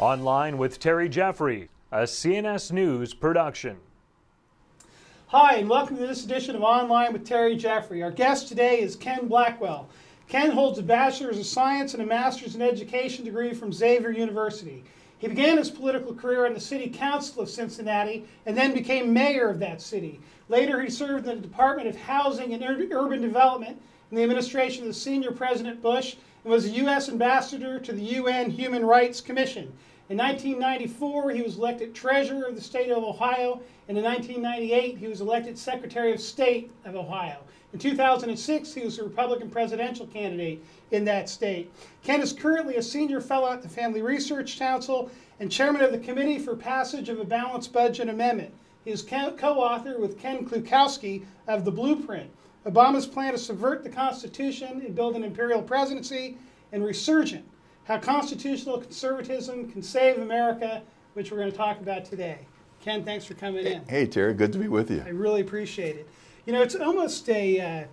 Online with Terry Jeffrey, a CNS News production. Hi, and welcome to this edition of Online with Terry Jeffrey. Our guest today is Ken Blackwell. Ken holds a Bachelor's of Science and a Master's in Education degree from Xavier University. He began his political career on the City Council of Cincinnati and then became mayor of that city. Later, he served in the Department of Housing and Urban Development in the administration of the senior President Bush and was a U.S. ambassador to the UN Human Rights Commission. In 1994, he was elected Treasurer of the state of Ohio, and in 1998, he was elected Secretary of State of Ohio. In 2006, he was a Republican presidential candidate in that state. Ken is currently a senior fellow at the Family Research Council and chairman of the Committee for Passage of a Balanced Budget Amendment. He is co-author with Ken Klukowski of The Blueprint, Obama's Plan to Subvert the Constitution and Build an Imperial Presidency, and Resurgent, How Constitutional Conservatism Can Save America, which we're going to talk about today. Ken, thanks for coming in. Hey, Terry, good to be with you. I really appreciate it. You know, it's almost a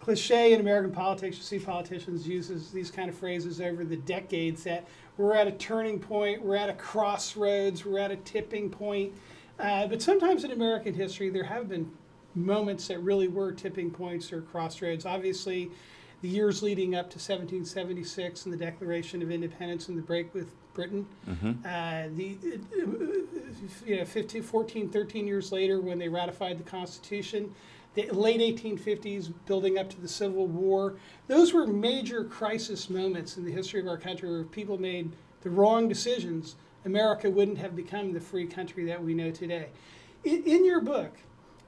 cliche in American politics. You see politicians use these kind of phrases over the decades that we're at a turning point, we're at a crossroads, we're at a tipping point. But sometimes in American history, there have been moments that really were tipping points or crossroads. Obviously, the years leading up to 1776 and the Declaration of Independence and the break with Britain. 14, 13 years later when they ratified the Constitution, the late 1850s building up to the Civil War. Those were major crisis moments in the history of our country where if people made the wrong decisions, America wouldn't have become the free country that we know today. In your book,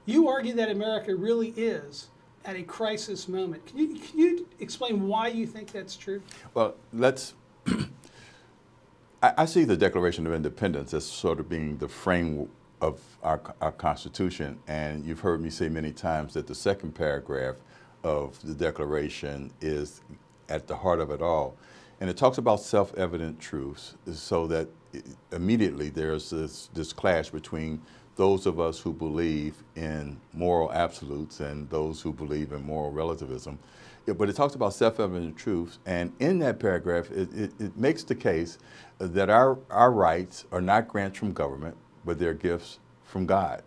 you argue that America really is at a crisis moment. Can you explain why you think that's true? Well, I see the Declaration of Independence as sort of being the frame of our Constitution, and you've heard me say many times that the second paragraph of the Declaration is at the heart of it all. And it talks about self-evident truths, so that immediately there's this clash between those of us who believe in moral absolutes and those who believe in moral relativism. But it talks about self-evident truths, and in that paragraph, it makes the case that our rights are not grants from government, but they're gifts from God.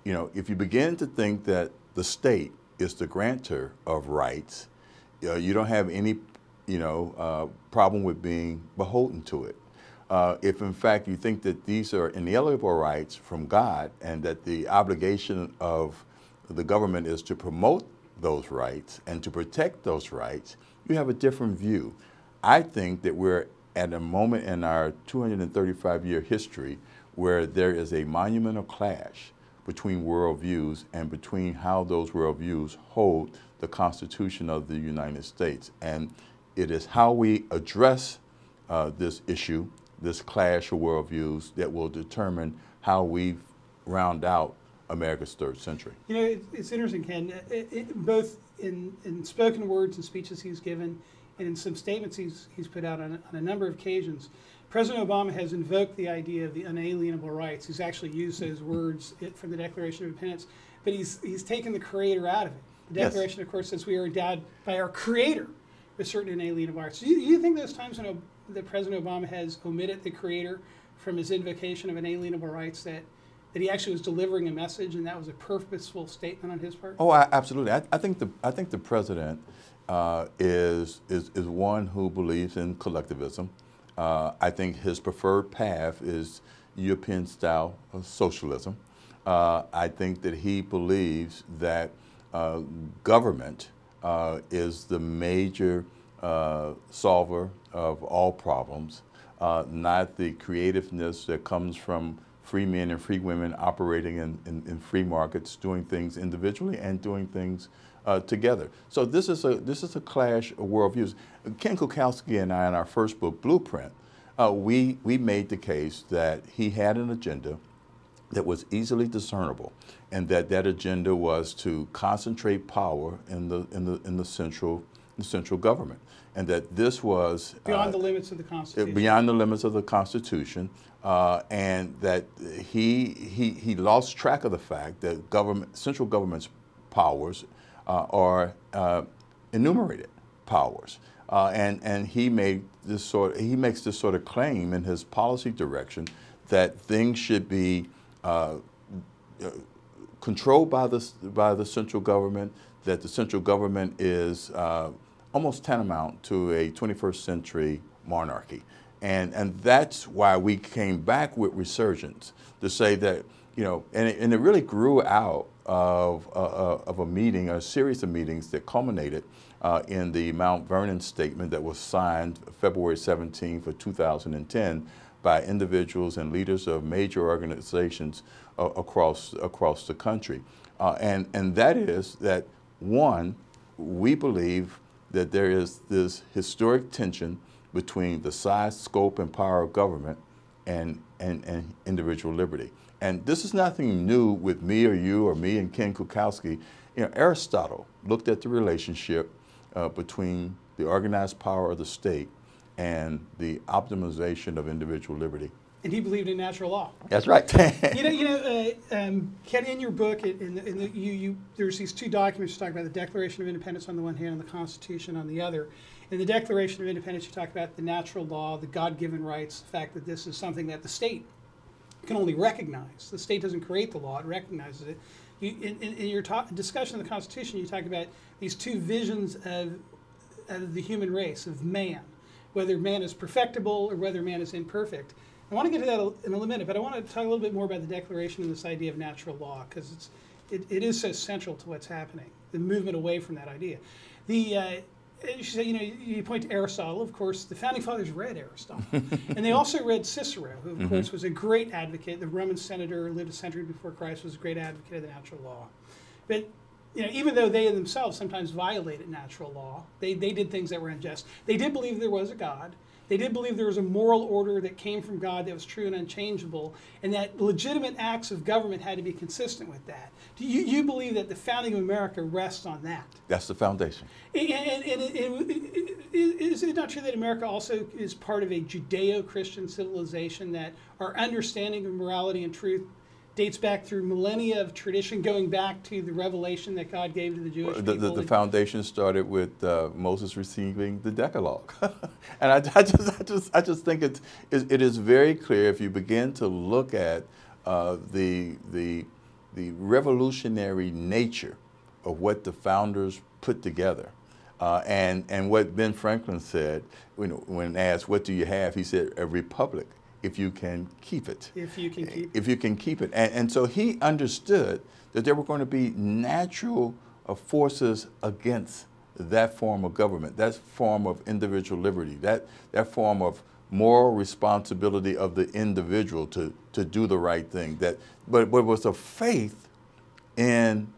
You know, if you begin to think that the state is the grantor of rights, you don't have any, problem with being beholden to it. If in fact you think that these are inalienable rights from God and that the obligation of the government is to promote those rights and to protect those rights, you have a different view. I think that we're at a moment in our 235-year history where there is a monumental clash between worldviews and between how those worldviews hold the Constitution of the United States. And it is how we address this issue, this clash of worldviews, that will determine how we round out America's third century. You know, it's interesting, Ken, both in spoken words and speeches he's given and in some statements he's put out on a number of occasions, President Obama has invoked the idea of the unalienable rights. He's actually used those words from the Declaration of Independence, but he's taken the Creator out of it. The Declaration, yes, of course, says we are endowed by our Creator with certain inalienable rights. Do you think those times when that President Obama has omitted the Creator from his invocation of inalienable rights, that he actually was delivering a message and that was a purposeful statement on his part? Oh, absolutely. I think the president is one who believes in collectivism. I think his preferred path is European style of socialism. I think that he believes that government is the major solver of all problems, not the creativeness that comes from free men and free women operating in free markets, doing things individually and doing things together. So this is a clash of worldviews. Ken Klukowski and I, in our first book, Blueprint, we made the case that he had an agenda that was easily discernible, and that agenda was to concentrate power in the central government, and that this was beyond the limits of the Constitution. Beyond the limits of the Constitution, and that he lost track of the fact that central government's powers are enumerated powers. And he makes this sort of claim in his policy direction that things should be controlled by the central government, that the central government is almost tantamount to a 21st century monarchy. And that's why we came back with Resurgence, to say that, you know, and it really grew out of a meeting, a series of meetings that culminated in the Mount Vernon statement that was signed February 17th of 2010 by individuals and leaders of major organizations across the country. And that is that, one, we believe that there is this historic tension between the size, scope, and power of government and individual liberty. And this is nothing new with me or you or me and Ken Kukowski. You know, Aristotle looked at the relationship between the organized power of the state and the optimization of individual liberty. And he believed in natural law. That's right. Ken, in your book, there's these two documents you talk about: the Declaration of Independence on the one hand and the Constitution on the other. In the Declaration of Independence, you talk about the natural law, the God-given rights, the fact that this is something that the state can only recognize. The state doesn't create the law; it recognizes it. In your discussion of the Constitution, you talk about these two visions of the human race, of man, whether man is perfectible or whether man is imperfect. I want to get to that in a little minute, but I want to talk a little bit more about the Declaration and this idea of natural law, because it is so central to what's happening, the movement away from that idea. You say, you know, you point to Aristotle. Of course, the founding fathers read Aristotle, and they also read Cicero, who of course was a great advocate. The Roman senator, lived a century before Christ, was a great advocate of the natural law. But you know, even though they themselves sometimes violated natural law, they did things that were unjust. They did believe there was a God. They did believe there was a moral order that came from God that was true and unchangeable, and that legitimate acts of government had to be consistent with that. Do you believe that the founding of America rests on that? That's the foundation. And is it not true that America also is part of a Judeo-Christian civilization, that our understanding of morality and truth dates back through millennia of tradition, going back to the revelation that God gave to the Jewish people? The foundation started with Moses receiving the Decalogue, and I just think it is very clear if you begin to look at the revolutionary nature of what the founders put together, and what Ben Franklin said when asked, "What do you have?" He said, "A republic, if you can keep it." If you can keep it. If you can keep it. And so he understood that there were going to be natural forces against that form of government, that form of individual liberty, that form of moral responsibility of the individual to do the right thing. But it was a faith in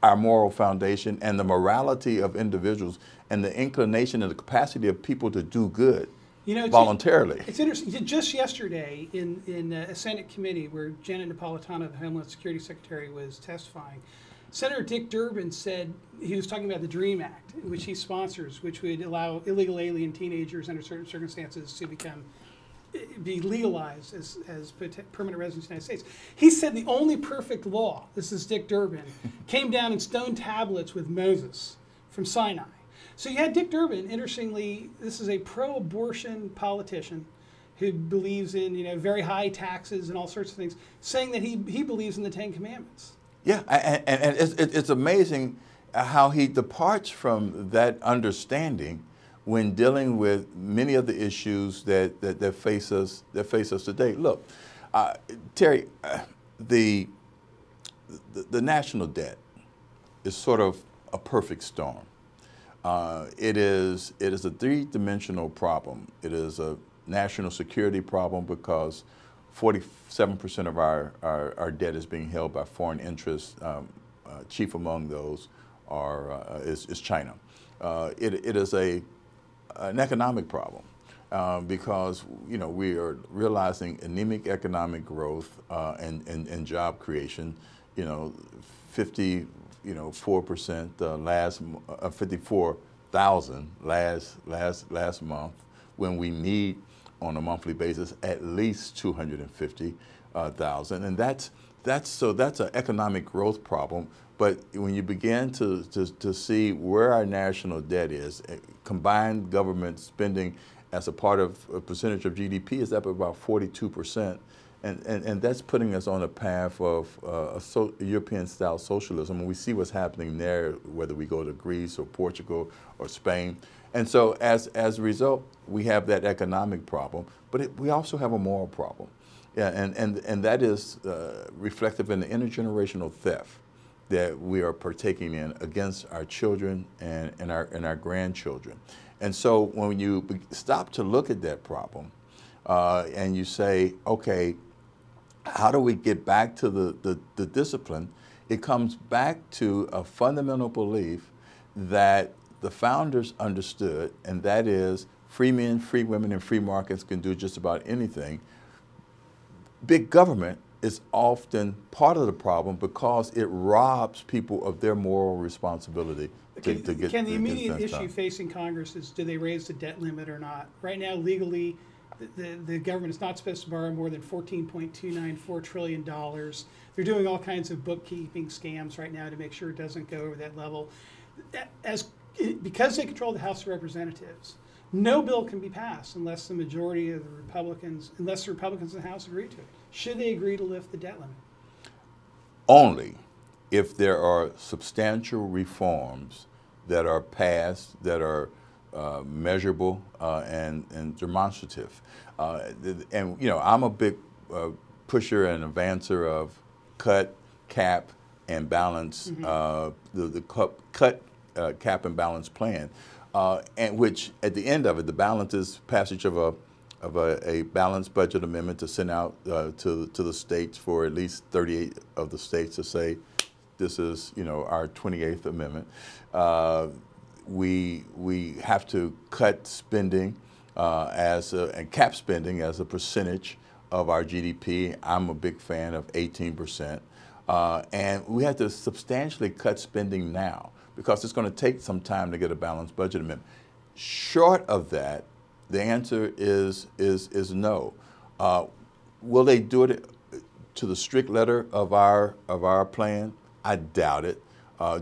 our moral foundation and the morality of individuals and the inclination and the capacity of people to do good. You know, voluntarily. It's interesting. Just yesterday in a Senate committee where Janet Napolitano, the Homeland Security Secretary, was testifying, Senator Dick Durbin said, he was talking about the DREAM Act, which he sponsors, which would allow illegal alien teenagers under certain circumstances to be legalized as permanent residents of the United States. He said the only perfect law, this is Dick Durbin, came down in stone tablets with Moses from Sinai. So you had Dick Durbin, interestingly, this is a pro-abortion politician who believes in very high taxes and all sorts of things, saying that he believes in the Ten Commandments. Yeah, and it's amazing how he departs from that understanding when dealing with many of the issues that face us today. Look, Terry, the national debt is sort of a perfect storm. It is a three-dimensional problem. It is a national security problem because 47% of our debt is being held by foreign interests. Chief among those is China. It is an economic problem because we are realizing anemic economic growth and job creation. 4% 54,000 last month, when we need on a monthly basis at least 250,000, and that's that's an economic growth problem. But when you begin to see where our national debt is, combined government spending as a part of a percentage of GDP is up about 42%. And that's putting us on a path of European-style socialism. And we see what's happening there, whether we go to Greece or Portugal or Spain. And so as a result, we have that economic problem, but we also have a moral problem. Yeah, and that is reflective in the intergenerational theft that we are partaking in against our children and our grandchildren. And so when you stop to look at that problem and you say, okay, how do we get back to the discipline? It comes back to a fundamental belief that the founders understood, and that is free men, free women, and free markets can do just about anything. Big government is often part of the problem because it robs people of their moral responsibility to get. Can the immediate issue facing Congress is, do they raise the debt limit or not? Right now, legally, the government is not supposed to borrow more than $14.294 trillion. They're doing all kinds of bookkeeping scams right now to make sure it doesn't go over that level. Because they control the House of Representatives, no bill can be passed unless the majority of the Republicans, in the House agree to it. Should they agree to lift the debt limit? Only if there are substantial reforms that are passed, that are measurable and demonstrative. And you know, I'm a big pusher and advancer of cut, cap, and balance, the cut, cap, and balance plan, and which at the end of it, the balance is passage of a balanced budget amendment to send out to the states for at least 38 of the states to say, this is, you know, our 28th amendment. We have to cut spending and cap spending as a percentage of our GDP. I'm a big fan of 18%. And we have to substantially cut spending now because it's going to take some time to get a balanced budget amendment. Short of that, the answer is no. Will they do it to the strict letter of our plan? I doubt it.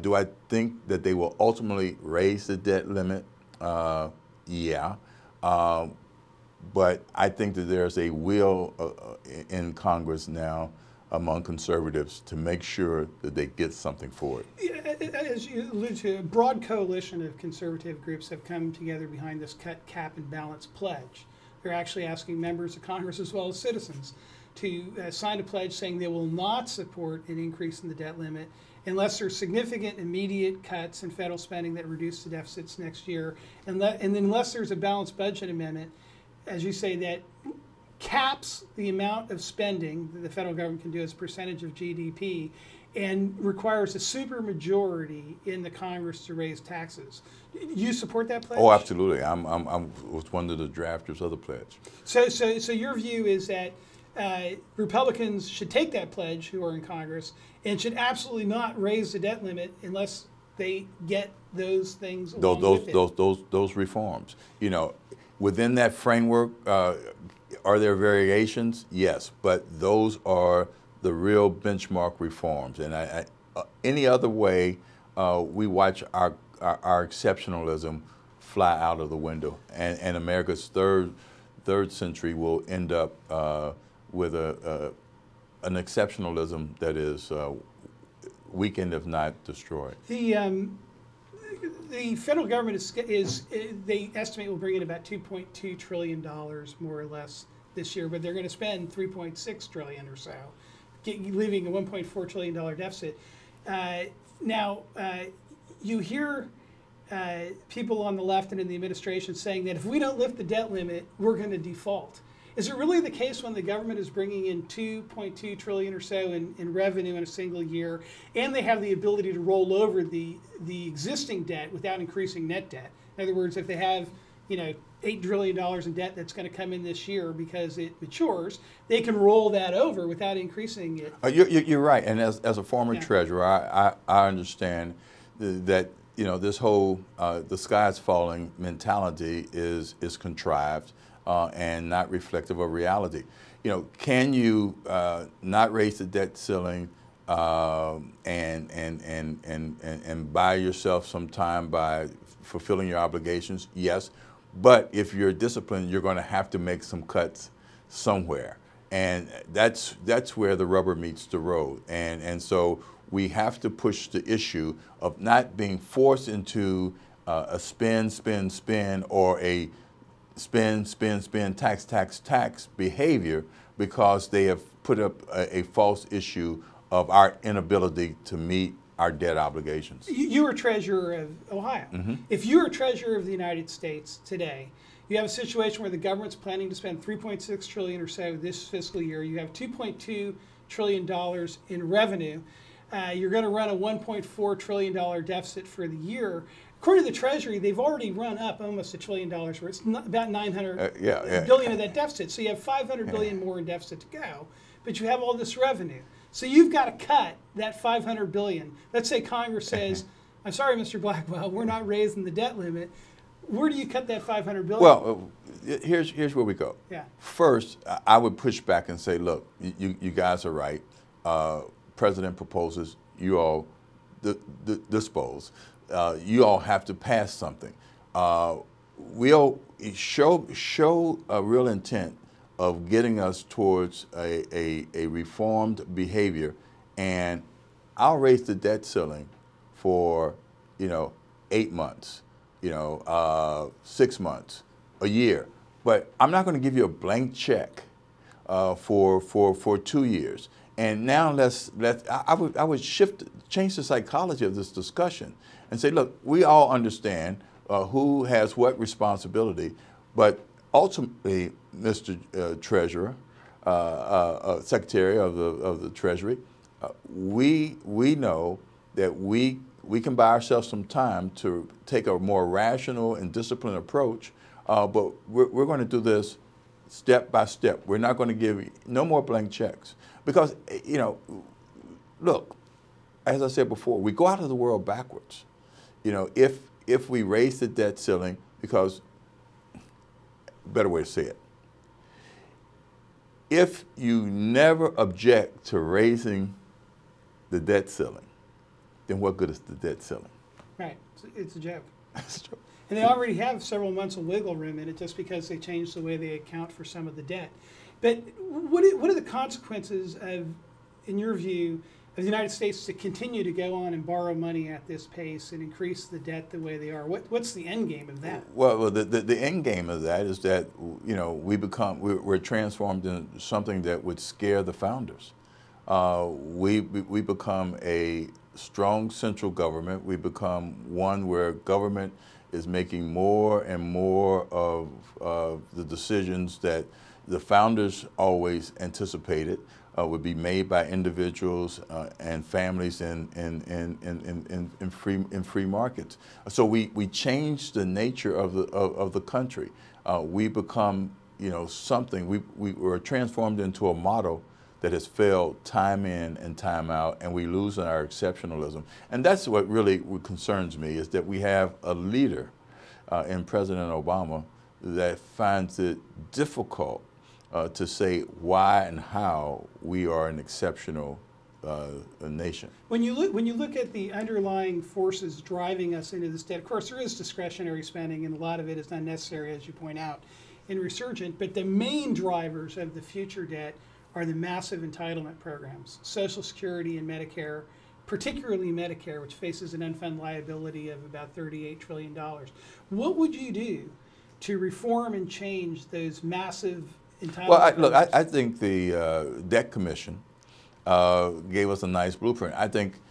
Do I think that they will ultimately raise the debt limit? Yeah. But I think that there's a will in Congress now among conservatives to make sure that they get something for it. As you alluded to, a broad coalition of conservative groups have come together behind this cut, cap, and balance pledge. They're actually asking members of Congress as well as citizens to sign a pledge saying they will not support an increase in the debt limit unless there's significant immediate cuts in federal spending that reduce the deficits next year, and unless there's a balanced budget amendment, as you say, that caps the amount of spending that the federal government can do as a percentage of GDP and requires a supermajority in the Congress to raise taxes. You support that pledge? Oh, absolutely. I was one of the drafters of the pledge. So your view is that Republicans should take that pledge, who are in Congress, and should absolutely not raise the debt limit unless they get those things along with it. Those reforms. You know, within that framework, are there variations? Yes, but those are the real benchmark reforms. And any other way, we watch our exceptionalism fly out of the window, and America's third century will end up with an exceptionalism that is weakened, if not destroyed. The federal government they estimate will bring in about $2.2 trillion more or less this year, but they're going to spend $3.6 trillion or so, leaving a $1.4 trillion deficit. Now, you hear people on the left and in the administration saying that if we don't lift the debt limit, we're going to default. Is it really the case when the government is bringing in $2.2 trillion or so in revenue in a single year, and they have the ability to roll over the existing debt without increasing net debt? In other words, if they have, you know, $8 trillion in debt that's going to come in this year because it matures, they can roll that over without increasing it. You're right, and as a former treasurer, I understand that you know, this whole the sky's falling mentality is contrived and not reflective of reality. You know, can you not raise the debt ceiling and buy yourself some time by fulfilling your obligations? Yes, but if you're disciplined, you're going to have to make some cuts somewhere, and that's where the rubber meets the road. And so we have to push the issue of not being forced into a spend, or a spend, tax behavior, because they have put up a false issue of our inability to meet our debt obligations. You were treasurer of Ohio. Mm-hmm. If you were treasurer of the United States today, you have a situation where the government's planning to spend $3.6 trillion or so this fiscal year. You have $2.2 trillion in revenue. You're going to run a $1.4 trillion deficit for the year. According to the Treasury, they've already run up almost $1 trillion, where it's about $900 billion of that deficit. So you have $500 billion more in deficit to go, but you have all this revenue. So you've got to cut that $500 billion. Let's say Congress says, "I'm sorry, Mr. Blackwell, we're not raising the debt limit." Where do you cut that $500 billion? Well, here's where we go. Yeah. First, I would push back and say, look, you guys are right. President proposes, you all dispose. You all have to pass something. We'll show a real intent of getting us towards a reformed behavior, and I'll raise the debt ceiling for 8 months, 6 months, a year, but I'm not going to give you a blank check for 2 years. And now I would change the psychology of this discussion and say, look, we all understand who has what responsibility, but ultimately, Mr. Treasurer, Secretary of the Treasury, we know that we can buy ourselves some time to take a more rational and disciplined approach, but we're going to do this step by step. We're not going to give no more blank checks, because look, as I said before, we go out of the world backwards. If we raise the debt ceiling, because better way to say it, if you never object to raising the debt ceiling, then what good is the debt ceiling? Right, it's a joke. That's true. And they already have several months of wiggle room in it, just because they changed the way they account for some of the debt. But what are the consequences of, in your view, of the United States to continue to go on and borrow money at this pace and increase the debt the way they are? What's the end game of that? Well, the end game of that is that we're transformed into something that would scare the founders. We become a strong central government. We become one where government is making more and more of the decisions that the founders always anticipated would be made by individuals and families in free markets. So we change the nature of the country. We become something. We were transformed into a model that has failed time in and time out, and we lose in our exceptionalism. And that's what really concerns me, is that we have a leader in President Obama that finds it difficult to say why and how we are an exceptional nation. When you look at the underlying forces driving us into this debt, of course there is discretionary spending, and a lot of it is unnecessary, as you point out, and resurgent. But the main drivers of the future debt are the massive entitlement programs, Social Security and Medicare, particularly Medicare, which faces an unfunded liability of about $38 trillion. What would you do to reform and change those massive entitlement programs? Well, I think the Debt Commission gave us a nice blueprint. I think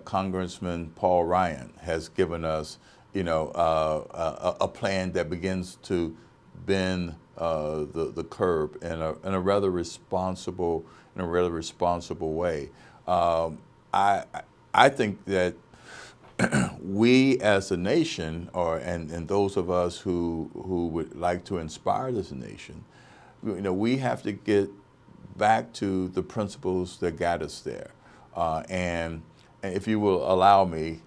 Congressman Paul Ryan has given us, a plan that begins to bend the curb in a rather responsible way. I think that we as a nation, and those of us who would like to inspire this nation, we have to get back to the principles that got us there. And if you will allow me,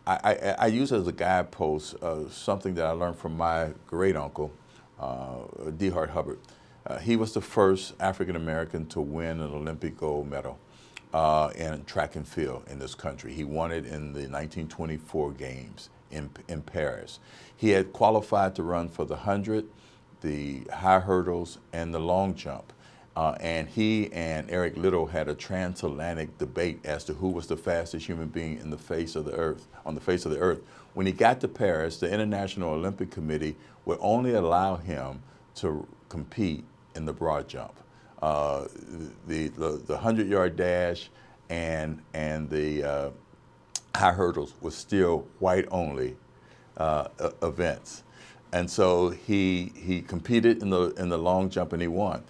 I use as a guidepost something that I learned from my great uncle, D. Hart Hubbard. He was the first African American to win an Olympic gold medal in track and field in this country. He won it in the 1924 games in Paris. He had qualified to run for the 100, the high hurdles, and the long jump. And he and Eric Liddell had a transatlantic debate as to who was the fastest human being in the face of the earth, on the face of the earth. When he got to Paris, the International Olympic Committee would only allow him to compete in the broad jump. The 100-yard dash and the high hurdles was still white-only events. And so he competed in the long jump and he won.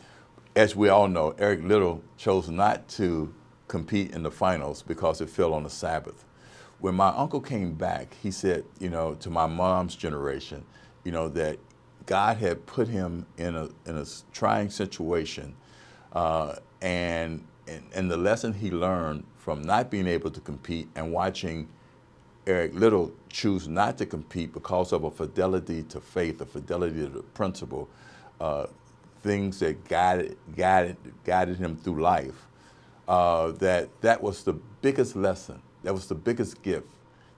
As we all know, Eric Liddell chose not to compete in the finals because it fell on the Sabbath. When my uncle came back, he said, you know, to my mom's generation, you know, that God had put him in a trying situation, and the lesson he learned from not being able to compete and watching Eric Liddell choose not to compete because of a fidelity to faith, a fidelity to the principle, things that guided him through life, that was the biggest lesson, that was the biggest gift,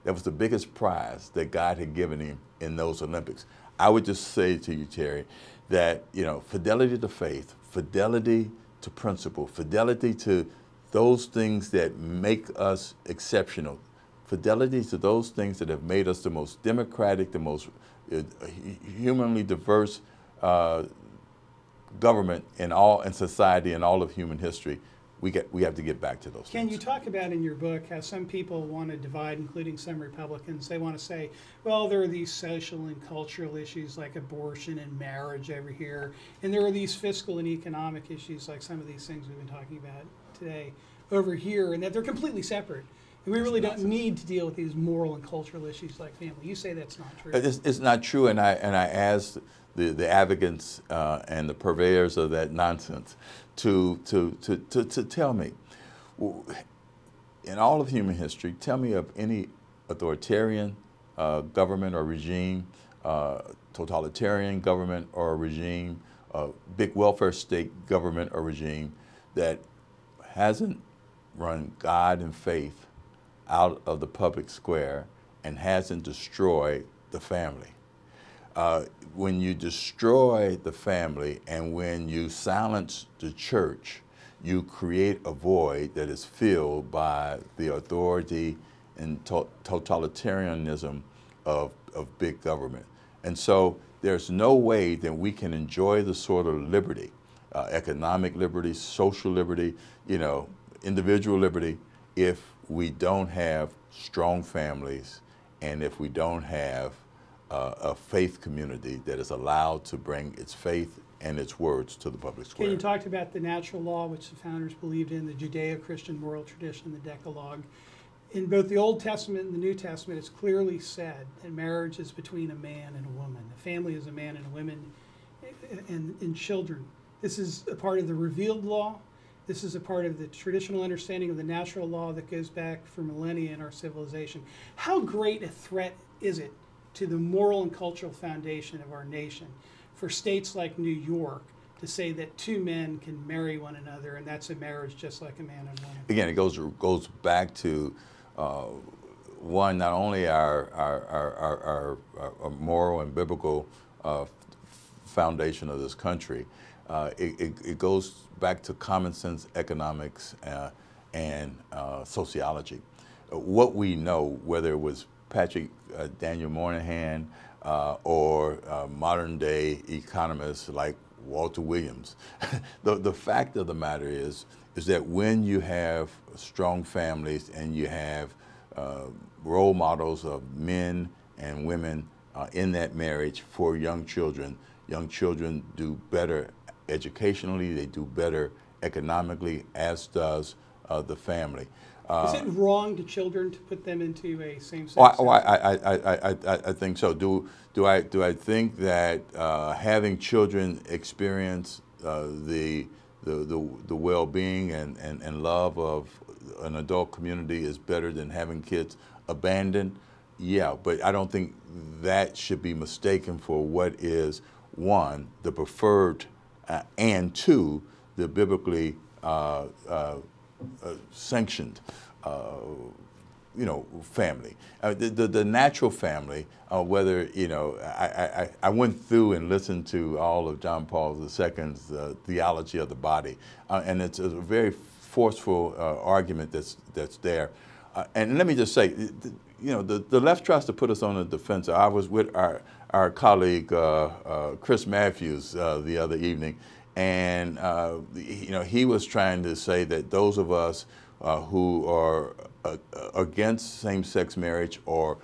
that was the biggest prize that God had given him in those Olympics. I would just say to you, Terry, that, you know, fidelity to faith, fidelity to principle, fidelity to those things that make us exceptional, fidelity to those things that have made us the most democratic, the most humanly diverse government in society and all of human history. We have to get back to those Ken, things. you talk about in your book how some people want to divide, including some Republicans. They want to say, well, there are these social and cultural issues like abortion and marriage over here, and there are these fiscal and economic issues like some of these things we've been talking about today over here, and that they're completely separate. And we really don't need to deal with these moral and cultural issues like family. You say that's not true. It's not true, and I asked the advocates and the purveyors of that nonsense to tell me, in all of human history, tell me of any authoritarian government or regime, totalitarian government or regime, big welfare state government or regime that hasn't run God and faith out of the public square and hasn't destroyed the family. When you destroy the family and when you silence the church, you create a void that is filled by the authority and totalitarianism of big government. And so there's no way that we can enjoy the sort of liberty, economic liberty, social liberty, you know, individual liberty, if we don't have strong families and if we don't have a faith community that is allowed to bring its faith and its words to the public square. You talked about the natural law, which the founders believed in, the Judeo-Christian moral tradition, the Decalogue. In both the Old Testament and the New Testament, it's clearly said that marriage is between a man and a woman. A family is a man and a woman and children. This is a part of the revealed law. This is a part of the traditional understanding of the natural law that goes back for millennia in our civilization. How great a threat is it to the moral and cultural foundation of our nation for states like New York to say that two men can marry one another and that's a marriage just like a man and woman? Again, it goes back to one, not only our moral and biblical foundation of this country, it goes back to common sense economics and sociology. What we know, whether it was Patrick Daniel Moynihan or modern day economists like Walter Williams, the fact of the matter is that when you have strong families and you have role models of men and women in that marriage for young children do better educationally, they do better economically, as does the family. Is it wrong to children to put them into a same-sex? I think so. Do I think that having children experience the well-being and love of an adult community is better than having kids abandoned? Yeah, but I don't think that should be mistaken for what is, one, the preferred, and two, the biblically sanctioned, family. The natural family, whether, I went through and listened to all of John Paul II's theology of the body, and it's a very forceful argument that's there. And let me just say, the left tries to put us on the defensive. I was with our colleague Chris Matthews the other evening, and he was trying to say that those of us who are against same-sex marriage, or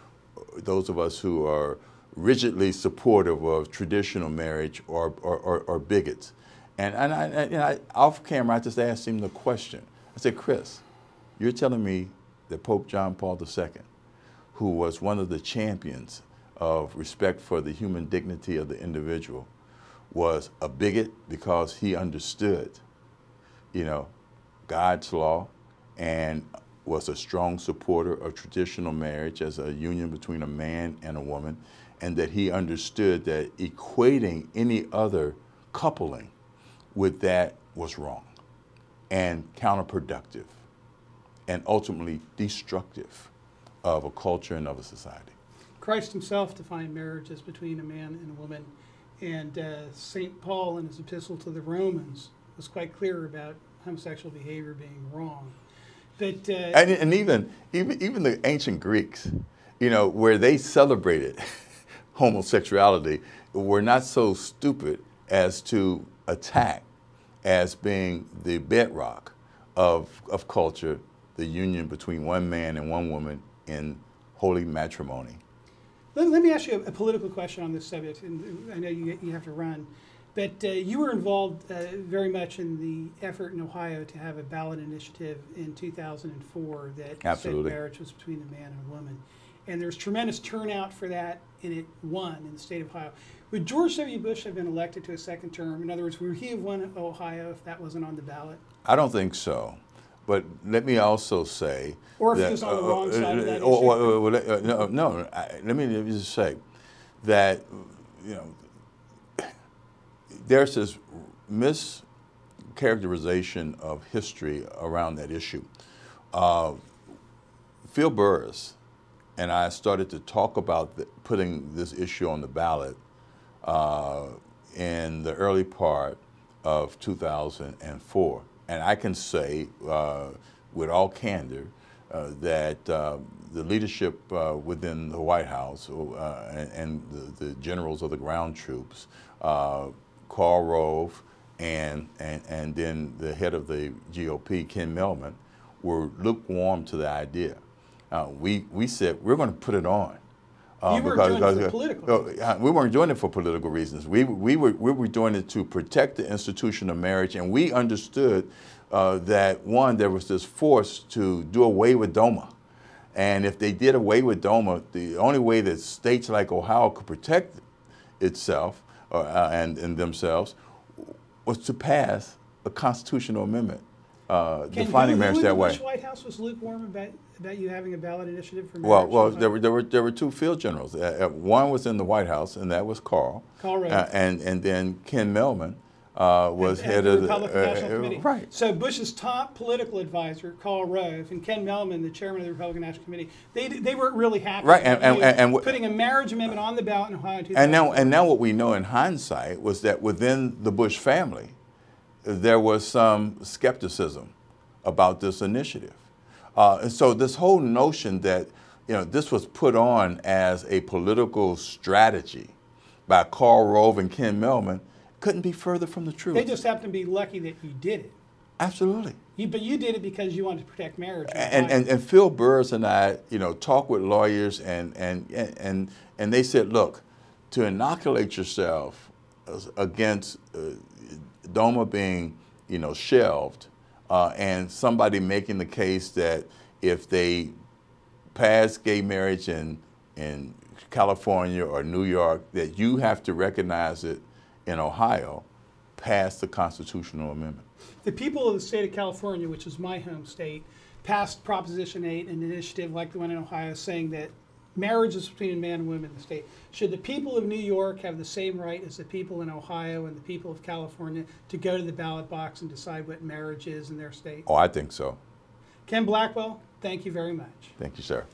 those of us who are rigidly supportive of traditional marriage, or bigots. And I off camera, I just asked him the question. I said, Chris, you're telling me that Pope John Paul II, who was one of the champions of respect for the human dignity of the individual, was a bigot because he understood, God's law, and was a strong supporter of traditional marriage as a union between a man and a woman, and that he understood that equating any other coupling with that was wrong and counterproductive and ultimately destructive of a culture and of a society. Christ himself defined marriage as between a man and a woman, and St. Paul in his epistle to the Romans was quite clear about homosexual behavior being wrong. But, and even the ancient Greeks, where they celebrated homosexuality, were not so stupid as to attack as being the bedrock of culture, the union between one man and one woman in holy matrimony. Let me ask you a political question on this subject, and I know you have to run, but you were involved very much in the effort in Ohio to have a ballot initiative in 2004 that Absolutely. said marriage was between a man and a woman. And there's tremendous turnout for that, and it won in the state of Ohio. Would George W. Bush have been elected to a second term? In other words, would he have won Ohio if that wasn't on the ballot? I don't think so. But let me also say, or if he was on the wrong side of that issue. Let me just say that there's this mischaracterization of history around that issue. Phil Burris and I started to talk about putting this issue on the ballot in the early part of 2004. And I can say with all candor that the leadership within the White House and the generals of the ground troops, Karl Rove and then the head of the GOP, Ken Melman, were lukewarm to the idea. We said, we're going to put it on. You weren't doing it for political reasons. We weren't doing it for political reasons. We were doing it to protect the institution of marriage, and we understood that, one, there was this force to do away with DOMA. And if they did away with DOMA, the only way that states like Ohio could protect itself and themselves was to pass a constitutional amendment defining marriage that way. The Bush White House was lukewarm about you having a ballot initiative for marriage? Well, there were two field generals. One was in the White House, and that was Karl Rove. And then Ken Melman was head of the Republican National Committee. Right. So Bush's top political advisor, Karl Rove, and Ken Melman, the chairman of the Republican National Committee, they weren't really happy about putting a marriage amendment on the ballot in Ohio in 2004. And now what we know in hindsight was that within the Bush family, there was some skepticism about this initiative. And so this whole notion that this was put on as a political strategy by Karl Rove and Ken Melman couldn't be further from the truth. They just happened to be lucky that you did it. Absolutely. But you did it because you wanted to protect marriage. And Phil Burris and I, talked with lawyers and they said, look, to inoculate yourself against DOMA being, shelved, and somebody making the case that if they pass gay marriage in California or New York, that you have to recognize it in Ohio, pass the constitutional amendment. The people of the state of California, which is my home state, passed Proposition 8, an initiative like the one in Ohio, saying that marriages between man and woman in the state. Should the people of New York have the same right as the people in Ohio and the people of California to go to the ballot box and decide what marriage is in their state? Oh, I think so. Ken Blackwell, thank you very much. Thank you, sir.